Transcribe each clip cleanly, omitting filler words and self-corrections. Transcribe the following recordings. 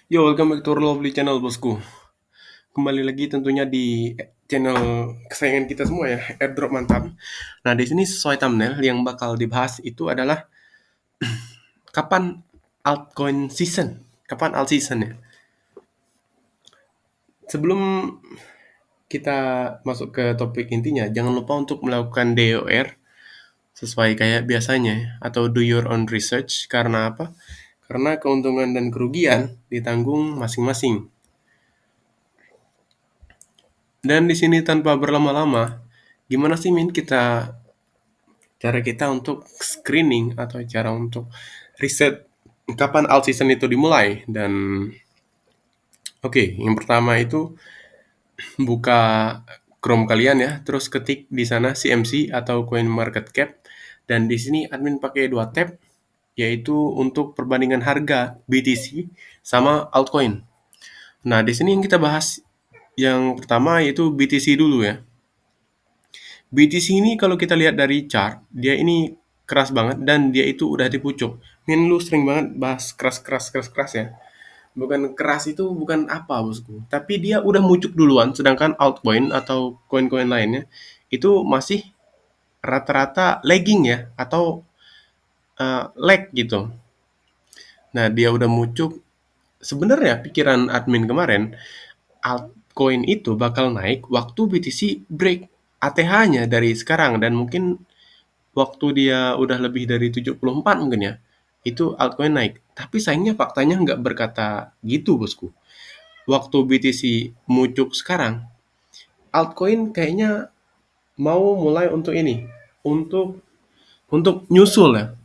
Yo, welcome back to our lovely channel, bosku. Kembali lagi tentunya di channel kesayangan kita semua ya, Airdrop Mantap. Nah, di sini sesuai thumbnail yang bakal dibahas itu adalah kapan altcoin season. Kapan alt season ya? Sebelum kita masuk ke topik intinya, jangan lupa untuk melakukan DOR sesuai kayak biasanya ya, atau do your own research. Karena apa? Karena keuntungan dan kerugian ditanggung masing-masing. Dan di sini tanpa berlama-lama, gimana sih Min cara kita untuk screening atau cara untuk riset kapan alt season itu dimulai? Dan oke, yang pertama itu buka Chrome kalian ya, terus ketik di sana CMC atau Coin Market Cap, dan di sini admin pakai dua tab, yaitu untuk perbandingan harga BTC sama altcoin. Nah, di sini yang kita bahas yang pertama yaitu BTC dulu ya. BTC ini kalau kita lihat dari chart, dia ini keras banget dan dia itu udah di pucuk. Min, lu sering banget bahas keras ya. Bukan keras itu bukan apa, bosku. Tapi dia udah mucuk duluan, sedangkan altcoin atau koin-koin lainnya itu masih rata-rata lagging ya atau lag gitu. Nah, dia udah mucuk. Sebenarnya pikiran admin kemarin, altcoin itu bakal naik waktu BTC break ATH-nya dari sekarang, dan mungkin waktu dia udah lebih dari 74 mungkin ya, itu altcoin naik. Tapi sayangnya faktanya nggak berkata gitu, bosku. Waktu BTC muncul sekarang, altcoin kayaknya mau mulai untuk ini, untuk nyusul ya.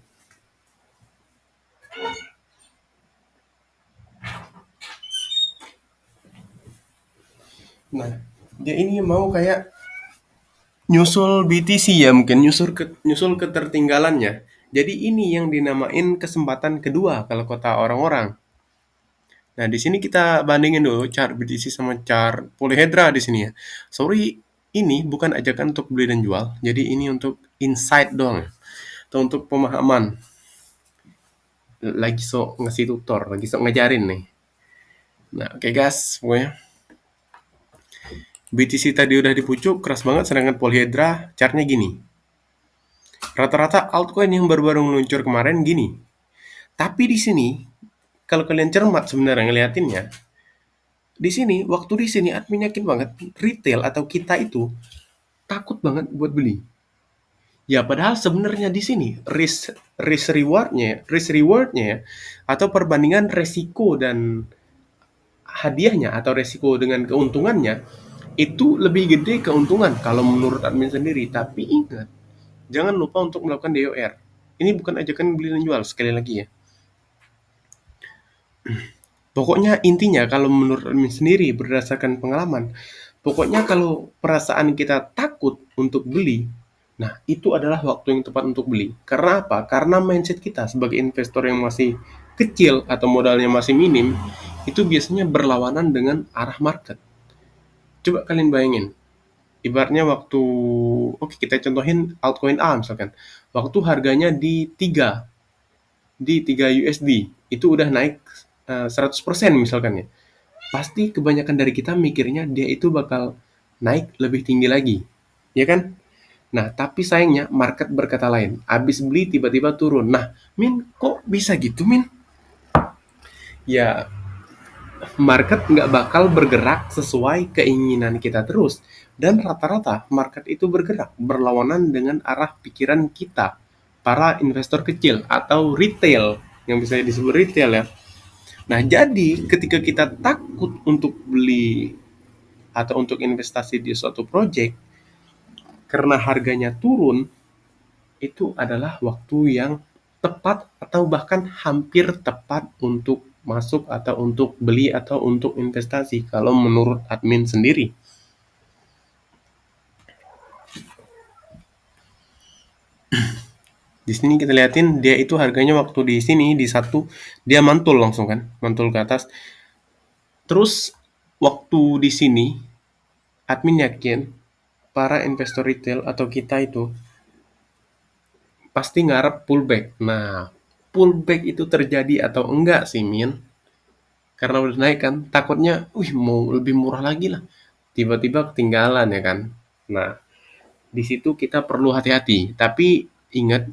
Nah, dia ini mau kayak nyusul BTC ya, mungkin nyusul ketertinggalannya. Jadi ini yang dinamain kesempatan kedua kalau kata orang-orang. Nah, di sini kita bandingin dulu chart BTC sama chart polyhedra di sini ya. Sorry, ini bukan ajakan untuk beli dan jual. Jadi ini untuk insight doang ya. Atau untuk pemahaman. Lagi sok ngasih tutor, lagi sok ngajarin nih. Nah, oke guys, pokoknya BTC tadi udah di pucuk, keras banget, sedangkan polyhedra chartnya gini. Rata-rata altcoin yang baru-baru meluncur kemarin gini. Tapi di sini, kalau kalian cermat sebenarnya ngeliatinnya, di sini, waktu di sini admin yakin banget retail atau kita itu takut banget buat beli. Ya, padahal sebenarnya di sini risk rewardnya ya, atau perbandingan resiko dan hadiahnya atau resiko dengan keuntungannya itu lebih gede keuntungan kalau menurut admin sendiri. Tapi ingat, jangan lupa untuk melakukan DOR. Ini bukan ajakan beli dan jual, sekali lagi ya. Pokoknya intinya kalau menurut admin sendiri berdasarkan pengalaman, pokoknya kalau perasaan kita takut untuk beli, nah itu adalah waktu yang tepat untuk beli. Karena apa? Karena mindset kita sebagai investor yang masih kecil atau modalnya masih minim, itu biasanya berlawanan dengan arah market. Coba kalian bayangin, ibaratnya waktu, oke kita contohin altcoin A misalkan, waktu harganya di tiga USD, itu udah naik 100% misalkan ya. Pasti kebanyakan dari kita mikirnya dia itu bakal naik lebih tinggi lagi, ya kan? Nah, tapi sayangnya market berkata lain. Abis beli tiba-tiba turun. Nah, Min, kok bisa gitu, Min? Ya, market nggak bakal bergerak sesuai keinginan kita terus. Dan rata-rata market itu bergerak berlawanan dengan arah pikiran kita, para investor kecil atau retail, yang bisa disebut retail ya. Nah, jadi ketika kita takut untuk beli atau untuk investasi di suatu project karena harganya turun, itu adalah waktu yang tepat atau bahkan hampir tepat untuk masuk atau untuk beli atau untuk investasi kalau menurut admin sendiri. Di sini kita liatin dia itu harganya waktu di sini di satu dia mantul langsung kan, mantul ke atas. Terus waktu di sini admin yakin para investor retail atau kita itu pasti ngarep pullback. Nah, pullback itu terjadi atau enggak sih, Min? Karena udah naik kan, takutnya, wih mau lebih murah lagi lah. Tiba-tiba ketinggalan ya kan. Nah, di situ kita perlu hati-hati. Tapi ingat,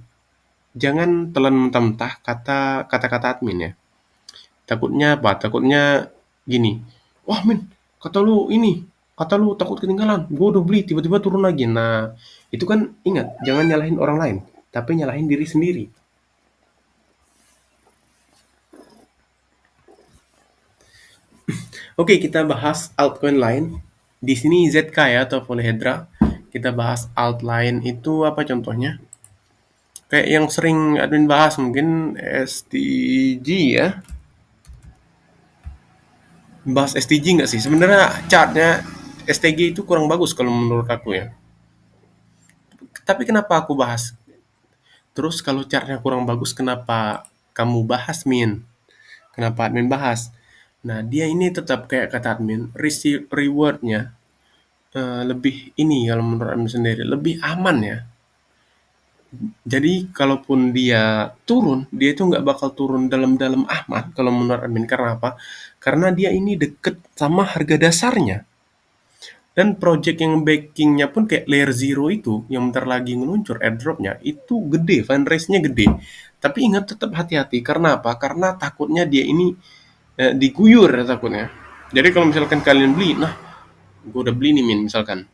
jangan telan mentah-mentah kata-kata admin ya. Takutnya apa? Takutnya gini, wah Min, kata lu ini, kata lu takut ketinggalan, gue udah beli, tiba-tiba turun lagi. Nah, itu kan ingat, jangan nyalahin orang lain, tapi nyalahin diri sendiri. Oke, kita bahas altcoin lain. Di sini ZK ya atau polyhedra. Kita bahas alt lain itu apa contohnya? Kayak yang sering admin bahas mungkin STG ya. Bahas STG nggak sih? Sebenarnya chartnya STG itu kurang bagus kalau menurut aku ya. Tapi kenapa aku bahas? Terus kalau chartnya kurang bagus, kenapa kamu bahas, Min? Kenapa admin bahas? Nah, dia ini tetap kayak kata admin, receive rewardnya lebih ini kalau menurut admin sendiri, lebih aman ya. Jadi kalaupun dia turun, dia itu nggak bakal turun dalam-dalam amat kalau menurut admin. Karena apa? Karena dia ini deket sama harga dasarnya. Dan project yang backingnya pun kayak Layer Zero itu, yang bentar lagi ngeluncur airdropnya, itu gede, fundraise-nya gede. Tapi ingat tetap hati-hati, karena apa? Karena takutnya dia ini diguyur ya takutnya. Jadi kalau misalkan kalian beli, nah gue udah beli nih Min misalkan.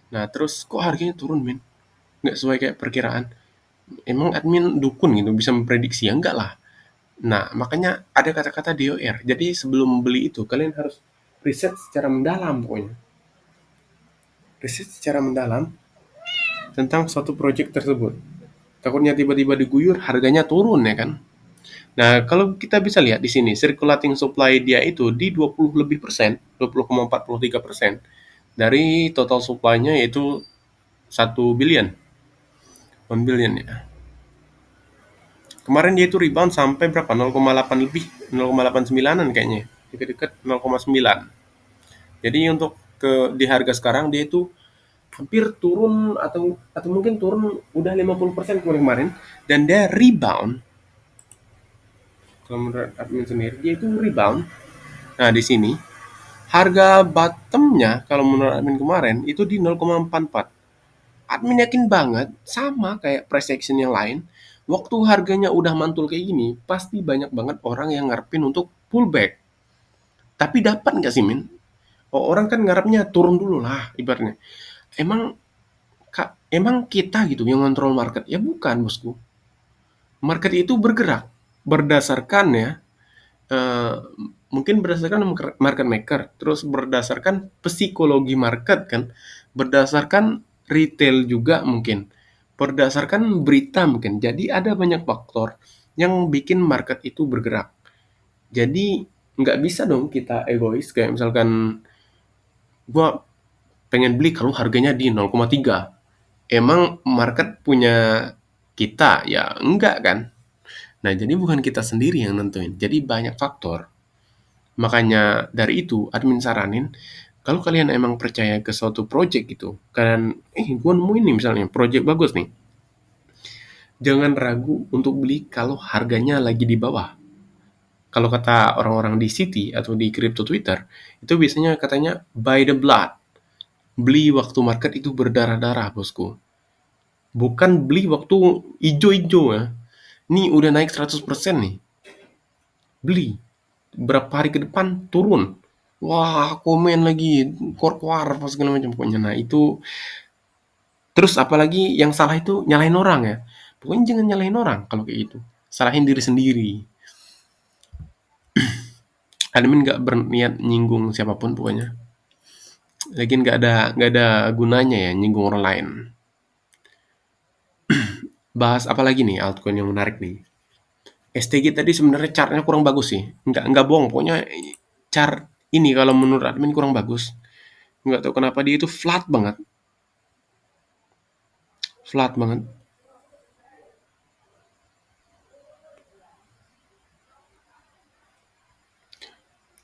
Nah terus kok harganya turun Min? Nggak sesuai kayak perkiraan. Emang admin dukun gitu bisa memprediksi ya? Enggak lah. Nah makanya ada kata-kata DOR. Jadi sebelum beli itu kalian harus riset secara mendalam pokoknya. Riset secara mendalam tentang suatu project tersebut. Takutnya tiba-tiba diguyur, harganya turun ya kan. Nah, kalau kita bisa lihat di sini, circulating supply dia itu di 20 lebih persen, 20,43% dari total supply-nya yaitu 1 billion, 1 billion ya. Kemarin dia itu rebound sampai berapa? 0,8 lebih, 0,89an kayaknya. Dekat-dekat 0,9. Jadi untuk di harga sekarang dia itu hampir turun atau mungkin turun udah 50% kemarin dan dia rebound. Kalau menurut admin sendiri dia itu rebound. Nah di sini harga bottomnya kalau menurut admin kemarin itu di 0,44. Admin yakin banget sama kayak price action yang lain. Waktu harganya udah mantul kayak gini, pasti banyak banget orang yang ngarepin untuk pullback. Tapi dapat nggak sih, Min? Oh, orang kan ngarepnya turun dulu lah, ibaratnya. Emang emang kita gitu yang kontrol market? Ya bukan, bosku. Market itu bergerak berdasarkan ya, eh, mungkin berdasarkan market maker, terus berdasarkan psikologi market kan, berdasarkan retail juga mungkin, berdasarkan berita mungkin. Jadi ada banyak faktor yang bikin market itu bergerak. Jadi nggak bisa dong kita egois kayak misalkan gua pengen beli kalau harganya di 0,3. Emang market punya kita? Ya enggak kan? Nah, jadi bukan kita sendiri yang nentuin. Jadi banyak faktor. Makanya dari itu admin saranin kalau kalian emang percaya ke suatu project gitu, kalian gue nemuin nih misalnya project bagus nih. Jangan ragu untuk beli kalau harganya lagi di bawah. Kalau kata orang-orang di City atau di crypto Twitter, itu biasanya katanya buy the blood. Beli waktu market itu berdarah-darah, bosku. Bukan beli waktu ijo-ijo ya. Nih udah naik 100% nih. Beli. Berapa hari ke depan turun. Wah, komen lagi, kuar-kuar, apa segala macam pokoknya. Nah, itu terus apalagi yang salah itu nyalahin orang ya. Pokoknya jangan nyalahin orang kalau kayak gitu. Salahin diri sendiri. Admin nggak berniat nyinggung siapapun pokoknya. Lagian nggak ada gunanya ya nyinggung orang lain. Bahas apa lagi nih altcoin yang menarik nih. STG tadi sebenarnya chartnya kurang bagus sih. Nggak bohong, pokoknya chart ini kalau menurut admin kurang bagus. Nggak tahu kenapa dia itu flat banget. Flat banget.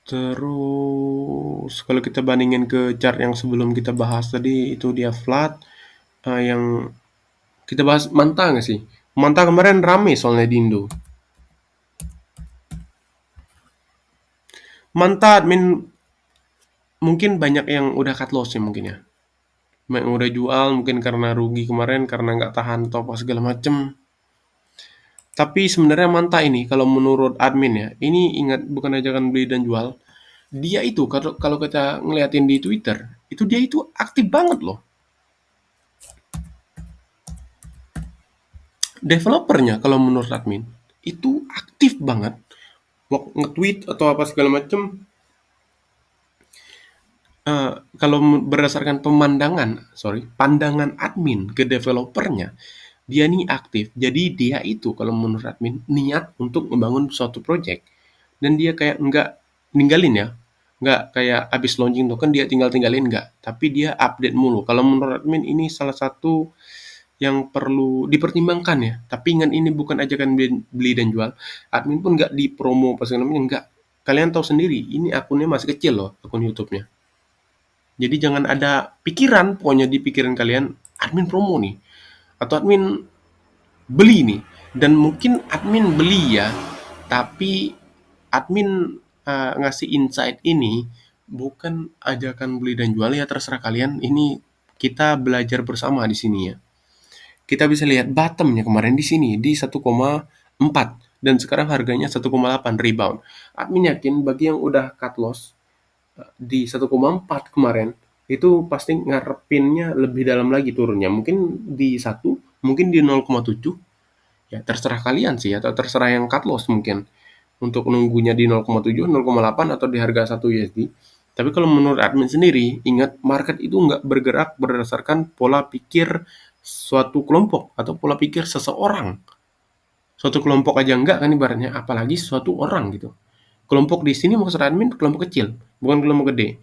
Terus kalau kita bandingin ke chart yang sebelum kita bahas tadi itu dia flat. Yang kita bahas Manta nggak sih? Manta kemarin rame soalnya di Indo. Mantap, admin mungkin banyak yang udah cut loss ya mungkin ya. Yang udah jual mungkin karena rugi kemarin karena nggak tahan atau apa segala macem. Tapi sebenarnya Manta ini kalau menurut admin ya, ini ingat bukan ajakan beli dan jual. Dia itu kalau kalau kita ngeliatin di Twitter, itu dia itu aktif banget loh. Developernya kalau menurut admin itu aktif banget. Mau nge-tweet atau apa segala macem. Kalau berdasarkan pandangan admin ke developernya, dia nih aktif. Jadi dia itu kalau menurut admin niat untuk membangun suatu project dan dia kayak nggak ninggalin ya, nggak kayak abis launching token dia tinggalin nggak, tapi dia update mulu. Kalau menurut admin ini salah satu yang perlu dipertimbangkan ya. Tapi ingat ini bukan ajakan beli dan jual. Admin pun nggak di promo pas segala macam nggak. Kalian tahu sendiri, ini akunnya masih kecil loh, akun YouTube-nya. Jadi jangan ada pikiran, pokoknya di pikiran kalian, admin promo nih, atau admin beli nih. Dan mungkin admin beli ya, tapi admin ngasih insight ini bukan ajakan beli dan jual ya terserah kalian. Ini kita belajar bersama di sini ya. Kita bisa lihat bottomnya kemarin di sini di 1,4 dan sekarang harganya 1,8 rebound. Admin yakin bagi yang udah cut loss di 1,4 kemarin itu pasti ngarepinnya lebih dalam lagi turunnya mungkin di 1 mungkin di 0,7 ya terserah kalian sih atau terserah yang cut loss mungkin untuk nunggunya di 0,7 0,8 atau di harga 1 USD. Tapi kalau menurut admin sendiri ingat market itu nggak bergerak berdasarkan pola pikir suatu kelompok atau pola pikir seseorang. Suatu kelompok aja enggak kan ibaratnya apalagi suatu orang gitu. Kelompok di sini maksud admin kelompok kecil bukan kelompok gede.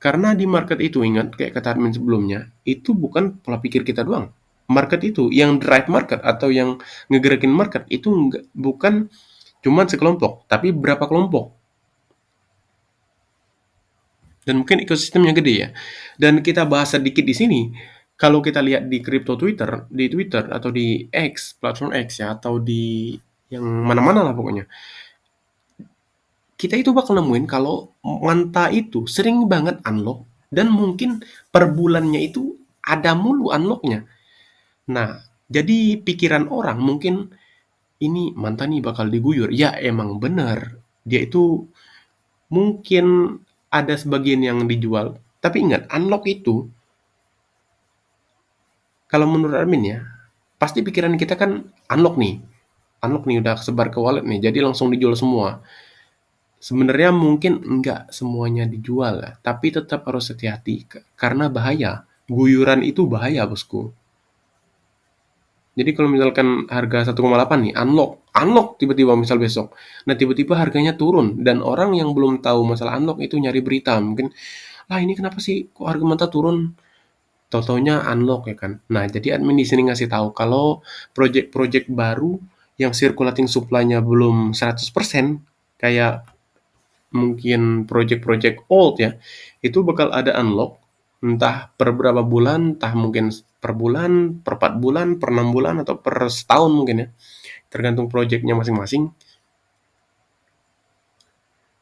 Karena di market itu ingat kayak kata admin sebelumnya, itu bukan pola pikir kita doang. Market itu yang drive market atau yang ngegerakin market itu enggak, bukan cuman sekelompok, tapi berapa kelompok. Dan mungkin ekosistemnya gede ya. Dan kita bahas sedikit di sini. Kalau kita lihat di crypto Twitter, di Twitter atau di X, platform X ya, atau di yang mana-mana lah pokoknya. Kita itu bakal nemuin kalau Manta itu sering banget unlock dan mungkin per bulannya itu ada mulu unlocknya. Nah, jadi pikiran orang mungkin ini Manta nih bakal diguyur. Ya emang bener. Dia itu mungkin ada sebagian yang dijual. Tapi ingat, unlock itu kalau menurut admin ya, pasti pikiran kita kan unlock nih. Unlock nih udah kesebar ke wallet nih, jadi langsung dijual semua. Sebenarnya mungkin enggak semuanya dijual ya, tapi tetap harus hati-hati karena bahaya. Guyuran itu bahaya, bosku. Jadi kalau misalkan harga 1,8 nih, unlock tiba-tiba misal besok. Nah, tiba-tiba harganya turun dan orang yang belum tahu masalah unlock itu nyari berita. Mungkin, "Lah, ini kenapa sih kok harga mentah turun?" Tahu-taunya unlock ya kan. Nah, jadi admin di sini ngasih tahu kalau project-project baru yang circulating supply-nya belum 100% kayak mungkin project-project old ya, itu bakal ada unlock entah per berapa bulan, entah mungkin per bulan, per 4 bulan, per 6 bulan, atau per setahun mungkin ya. Tergantung projectnya masing-masing.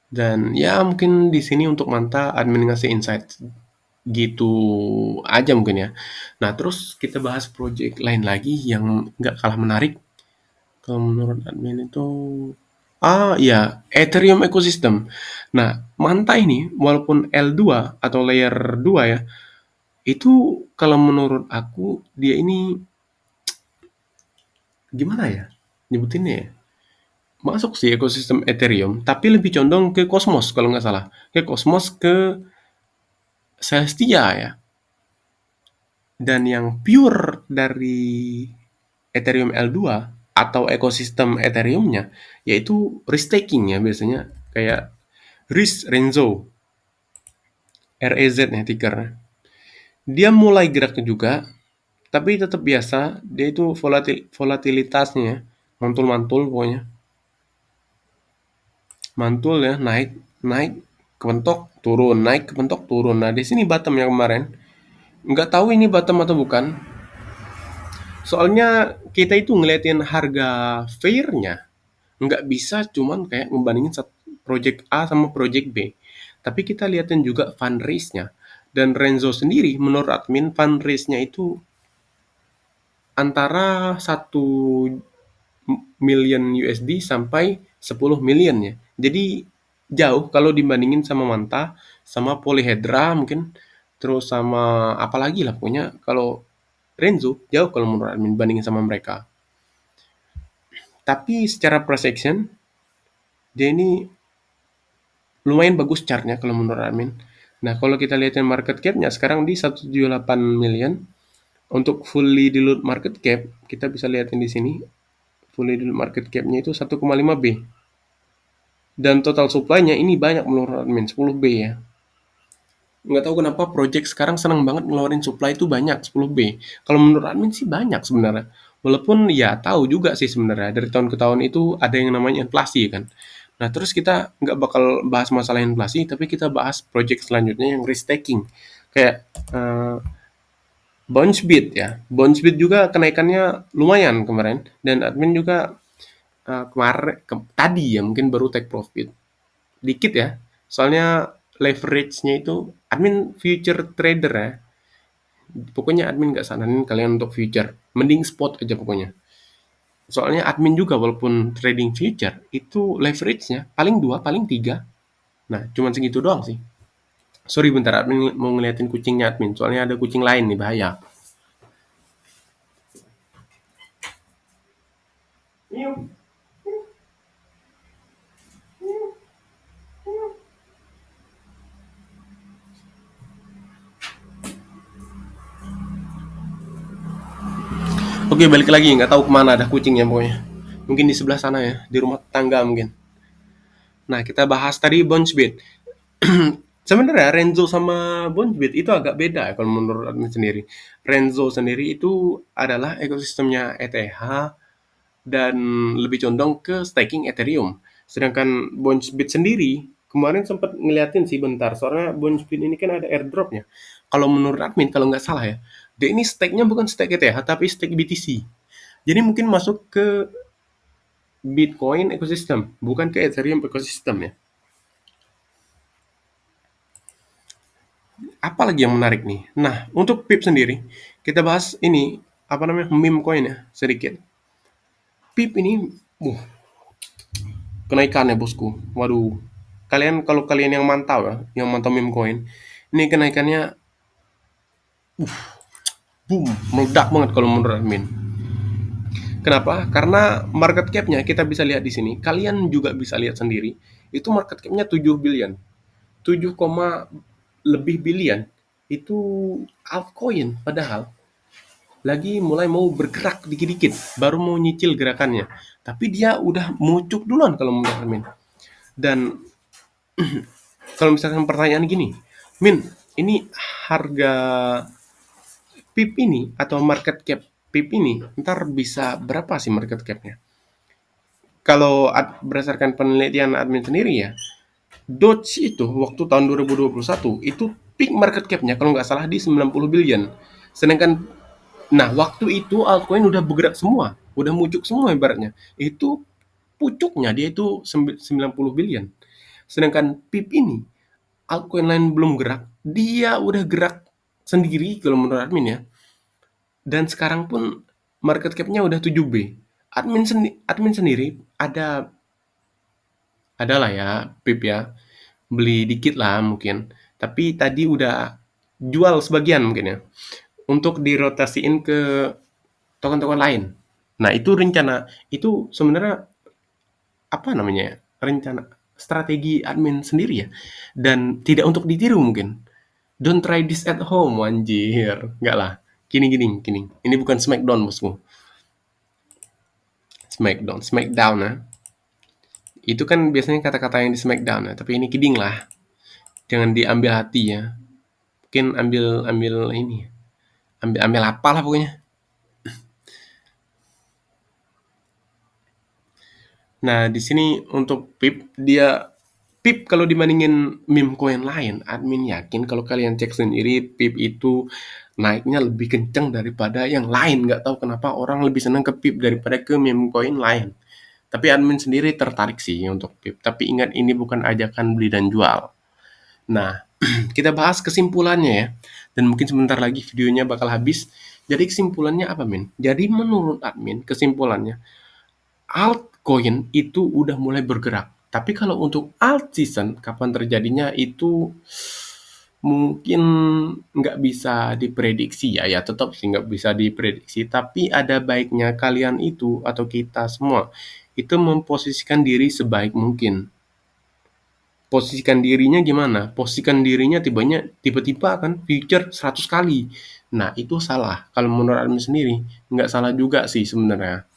Dan ya mungkin di sini untuk Manta admin ngasih insight gitu aja mungkin ya. Nah terus kita bahas project lain lagi yang nggak kalah menarik. Kalau menurut admin itu ya, Ethereum ecosystem. Nah, Manta ini walaupun L2 atau layer 2 ya, itu kalau menurut aku dia ini gimana ya nyebutinnya ya? Masuk sih ekosistem Ethereum, tapi lebih condong ke Cosmos kalau nggak salah. Ke Cosmos ke Celestia ya. Dan yang pure dari Ethereum L2 atau ekosistem Ethereum-nya yaitu restaking ya biasanya kayak Renzo REZ nya tickernya. Dia mulai gerak juga, tapi tetap biasa. Dia itu volatilitasnya mantul-mantul pokoknya. Mantul ya, naik, naik, kepentok, turun, naik, kepentok, turun. Nah, di sini bottom yang kemarin. Nggak tahu ini bottom atau bukan. Soalnya kita itu ngeliatin harga fairnya nggak bisa cuman kayak ngebandingin project A sama project B. Tapi kita lihatin juga fundraise-nya. Dan Renzo sendiri menurut admin fundraise-nya itu antara 1 million USD sampai 10 million ya. Jadi jauh kalau dibandingin sama Manta, sama Polyhedra mungkin, terus sama apa lagi lah pokoknya kalau Renzo jauh kalau menurut admin bandingin sama mereka. Tapi secara price action dia ini lumayan bagus chartnya kalau menurut admin. Nah, kalau kita lihatin market cap-nya sekarang di 178 million. Untuk fully dilute market cap, kita bisa lihatin di sini. Fully dilute market cap-nya itu 1,5 B. Dan total supply-nya ini banyak menurut admin, 10 B ya. Nggak tahu kenapa project sekarang senang banget ngeluarin supply itu banyak, 10 B. Kalau menurut admin sih banyak sebenarnya. Walaupun ya tahu juga sih sebenarnya dari tahun ke tahun itu ada yang namanya inflasi kan. Nah, terus kita nggak bakal bahas masalah inflasi, tapi kita bahas project selanjutnya yang risk taking. Kayak Bounce ya. Bounce juga kenaikannya lumayan kemarin dan admin juga tadi ya mungkin baru take profit. Dikit ya. Soalnya leverage-nya itu admin future trader ya. Pokoknya admin nggak saranin kalian untuk future. Mending spot aja pokoknya. Soalnya admin juga walaupun trading future itu leverage-nya paling 2, paling 3. Nah, cuman segitu doang sih. Sorry bentar, admin mau ngeliatin kucingnya admin. Soalnya ada kucing lain nih, bahaya. Oke, balik lagi. Nggak tahu kemana ada kucingnya pokoknya. Mungkin di sebelah sana ya, di rumah tangga mungkin. Nah, kita bahas tadi bounce beat. Sebenarnya Renzo sama Bonbit itu agak beda ya kalau menurut admin sendiri. Renzo sendiri itu adalah ekosistemnya ETH dan lebih condong ke staking Ethereum. Sedangkan Bonbit sendiri kemarin sempat ngeliatin sih bentar, soalnya Bonbit ini kan ada airdropnya. Kalau menurut admin kalau nggak salah ya, dia ini stake-nya bukan stake ETH tapi stake BTC. Jadi mungkin masuk ke Bitcoin ekosistem, bukan ke Ethereum ekosistem ya. Apalagi yang menarik nih? Nah, untuk PIP sendiri, kita bahas ini, apa namanya, meme coin ya, sedikit. PIP ini, uh, kenaikannya bosku. Waduh, kalau kalian yang mantau ya, yang mantau meme coin, ini kenaikannya, boom, meledak banget kalau menurut admin. Kenapa? Karena market cap-nya kita bisa lihat di sini. Kalian juga bisa lihat sendiri. Itu market cap-nya 7 billion. 7, lebih billion. Itu altcoin padahal lagi mulai mau bergerak dikit-dikit, baru mau nyicil gerakannya. Tapi dia udah muncul duluan kalau menurut Min. Dan kalau misalkan pertanyaan gini, Min, ini harga PIP ini atau market cap PIP ini ntar bisa berapa sih market capnya? Kalau berdasarkan penelitian admin sendiri ya, Doge itu waktu tahun 2021 itu peak market capnya kalau nggak salah di 90 billion. Sedangkan nah, waktu itu altcoin udah bergerak semua, udah muncul semua ibaratnya. Itu pucuknya dia itu 90 billion. Sedangkan PIP ini, altcoin lain belum gerak, dia udah gerak sendiri kalau menurut admin ya. Dan sekarang pun market cap-nya udah 7B. Admin sendiri ada lah ya PIP ya. Beli dikit lah mungkin. Tapi tadi udah jual sebagian mungkin ya. Untuk dirotasiin ke token-token lain. Nah, itu rencana, itu sebenarnya apa namanya ya? Rencana strategi admin sendiri ya. Dan tidak untuk ditiru mungkin. Don't try this at home, anjir. Enggak lah. Gini. Ini bukan Smackdown, bosku. Smackdown ya. Itu kan biasanya kata-kata yang di Smackdown ya. Tapi ini kidding lah. Jangan diambil hati ya. Mungkin ambil ini. Ambil apa lah pokoknya. Nah, di sini untuk PIP kalau dibandingin meme coin lain, admin yakin kalau kalian cek sendiri PIP itu naiknya lebih kencang daripada yang lain. Nggak tahu kenapa orang lebih senang ke PIP daripada ke meme coin lain. Tapi admin sendiri tertarik sih untuk PIP. Tapi ingat ini bukan ajakan beli dan jual. Nah, kita bahas kesimpulannya ya. Dan mungkin sebentar lagi videonya bakal habis. Jadi kesimpulannya apa, Min? Jadi menurut admin, kesimpulannya, altcoin itu udah mulai bergerak. Tapi kalau untuk alt season, kapan terjadinya itu mungkin nggak bisa diprediksi ya, ya tetap sih nggak bisa diprediksi. Tapi ada baiknya kalian itu atau kita semua itu memposisikan diri sebaik mungkin. Posisikan dirinya gimana? Posisikan dirinya tiba-tiba kan future 100 kali. Nah, itu salah. Kalau menurut admin sendiri, nggak salah juga sih sebenarnya.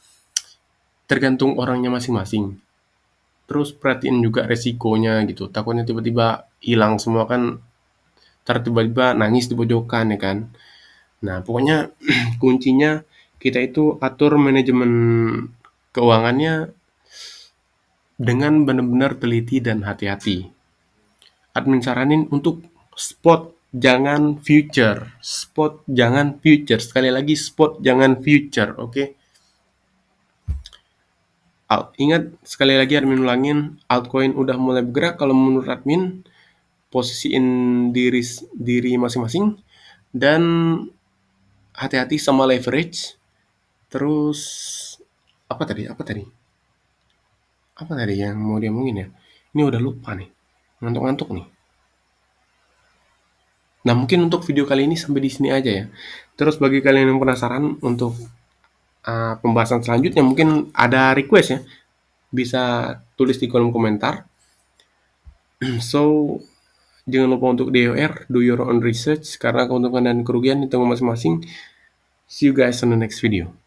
Tergantung orangnya masing-masing. Terus perhatiin juga resikonya gitu. Takutnya tiba-tiba hilang semua kan, tiba-tiba nangis di pojokan ya kan. Nah, pokoknya kuncinya kita itu atur manajemen keuangannya dengan benar-benar teliti dan hati-hati. Admin saranin untuk spot jangan future. Spot jangan future. Sekali lagi spot jangan future, oke? Ingat sekali lagi admin ulangin, altcoin udah mulai bergerak kalau menurut admin, posisiin diri masing-masing dan hati-hati sama leverage. Terus apa tadi? Apa tadi yang mau dia omongin ya? Ini udah lupa nih. Ngantuk-ngantuk nih. Nah, mungkin untuk video kali ini sampai di sini aja ya. Terus bagi kalian yang penasaran untuk pembahasan selanjutnya, mungkin ada request ya, bisa tulis di kolom komentar. So, jangan lupa untuk DOR, do your own research, karena keuntungan dan kerugian di tanggung masing-masing. See you guys on the next video.